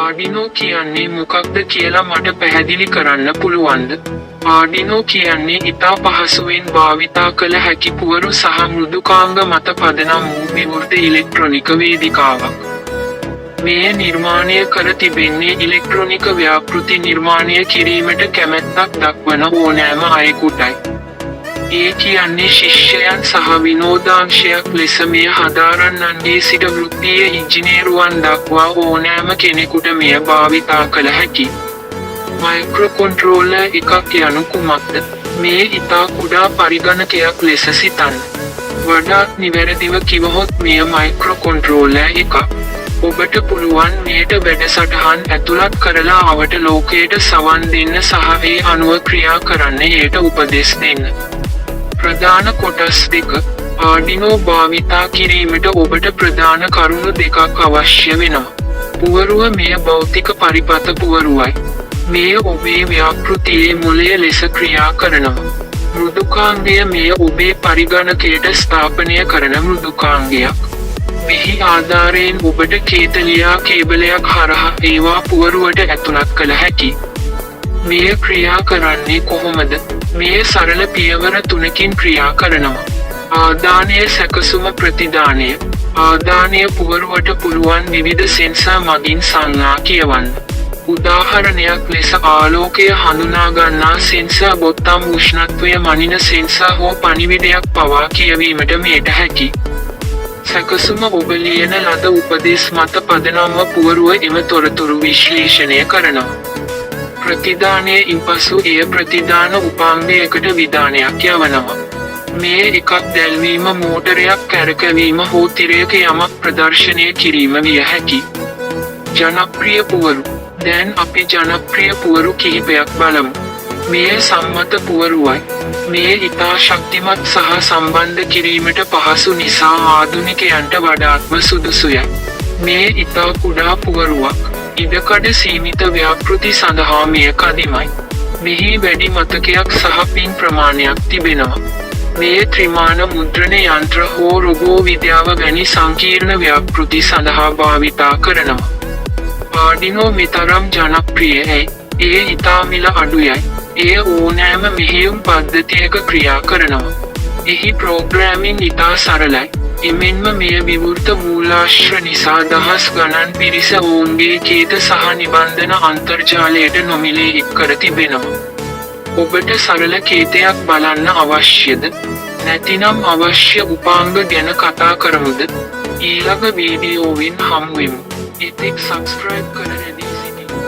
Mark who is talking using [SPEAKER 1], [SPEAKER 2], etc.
[SPEAKER 1] Arduino කියන්නේ මොකක්ද කියලා මට පැහැදිලි කරන්න පුළුවන්ද? ආඩිනෝ කියන්නේ ඉතා පහසුවෙන් භාවිතා කළ හැකි පුවරු සහ මෘදුකාංග මත පදනම් වූ විවෘත ඉලෙක්ට්‍රොනික වේදිකාවක්. මෙය නිර්මාණය කර තිබෙන්නේ ඉලෙක්ට්‍රොනික ව්‍යාපෘති නිර්මාණය කිරීමට කැමැත්තක් දක්වන ඕනෑම අයෙකුටයි. ඒ කියන්නේ ශිෂ්‍යයන් සහ විනෝදාංශයක් ලෙස මෙය හදාරන්නන්ගේ සිට වෘත්තීය ඉංජිනේරුවන් දක්වා ඕනෑම කෙනෙකුට මෙය භාවිතා කළ හැකි. මයික්‍රොකොන්ට්‍රෝලර් එකක් යනු කුමක්ද? මේ ඉතා කුඩා පරිගණකයක් ලෙස සිතන්න. වඩාත් නිවැරදිව කිවහොත් මෙය මයික්‍රොකොන්ට්‍රෝලර් එකක්. ඔබට පුළුවන් මෙයට වැඩසටහන් ඇතුළත් කරලා අවට ලෝකයට සවන් දෙන්න සහ ඒ අනුව ක්‍රියා කරන්න එයට උපදෙස් දෙන්න. ප්‍රධාන කොටස් දෙක. ආඩිනෝ භාවිතා කිරීමට ඔබට ප්‍රධාන කරුණු දෙකක් අවශ්‍ය වෙනවා. පුවරුව මෙය භෞතික පරිපත පුවරුවයි. මෙය ඔබේ ව්‍යාපෘතියේ මුලය ලෙස ක්‍රියා කරනවා. මෘදුකාංගය මෙය ඔබේ පරිගණකයට ස්ථාපනය කරන මෘදුකාංගයක්. මෙහි ආධාරයෙන් ඔබට කේතලියා කේබලයක් හරහා ඒවා පුවරුවට ඇතුළත් කළ හැකි. මෙය ක්‍රියා කරන්නේ කොහොමද? මෙය සරල පියවර 3කින් ක්‍රියා කරනවා. ආදානය සැකසුම ප්‍රතිදානය. ආදානය පුවරුවට පුළුවන් විවිධ සෙන්සර් මගින් සංඥා කියවන්න. උදාහරණයක් ලෙස ආලෝකය හඳුනාගන්නා සෙන්සර් බොත්තම් උෂ්ණත්වය මනින සෙන්සර් හෝ පණිවිඩයක් පවා කියවීමට මෙයට හැකි. සැකසුම ඔබ ලියන ලද උපදෙස් මත පදනම්ව පුවරුව එම තොරතුරු විශ්ලේෂණය කරනවා. ප්‍රතිදානය ඉන්පසු එය ප්‍රතිදාන උපාංගයකට විධානයක් යවනවා. මේ එකක් දැල්වීම මෝටරයක් කැරකවීම හෝ තිරයක යමක් ප්‍රදර්ශනය කිරීම විය හැකි. ජනප්‍රිය පුවරු. දැන් අපි ජනප්‍රිය පුවරු කිහිපයක් බලමු. මෙය සම්මත පුවරුවයි. මේ ඉතා ශක්තිමත් සහ සම්බන්ධ කිරීමට පහසු නිසා ආධුනිකයන්ට වඩාත්ම සුදුසුය. මේ ඉතා කුඩා පුවරුවක්. ඉඩකඩ සීමිත ව්‍යාපෘති සඳහා මෙය කදිමයි. මෙහි වැඩි මතකයක් සහ පින් ප්‍රමාණයක් තිබෙනවා. මේ ත්‍රිමාන මුද්‍රණ යන්ත්‍ර හෝ රොබෝ විද්‍යාව වැනි සංකීර්ණ ව්‍යාපෘති සඳහා භාවිතා කරනවා. ආඩිනෝ මෙතරම් ජනප්‍රියයි. එය ඉතා මිල අඩුයයි. එය ඕනෑම මෙහෙයුම් පද්ධතියක ක්‍රියා කරනවා. එහි ප්‍රෝග්‍රෑමින් ඉතා සරලයි. එමෙන්ම මෙය විවෘත මූලාශ්‍ර නිසා දහස් ගණන් පිරිස ඔවුන්ගේ කේත සහ නිබන්ධන අන්තර්ජාලයට නොමිලේ එක් කර තිබෙනවා. ඔබට සරල කේතයක් බලන්න අවශ්‍යද? නැතිනම් අවශ්‍ය උපාංග ගැන කතා කරමුද? ඊළඟ වීඩියෝවෙන් හමුවෙමු. එතෙක් සබ්ස්ක්‍රයිබ් කරන්න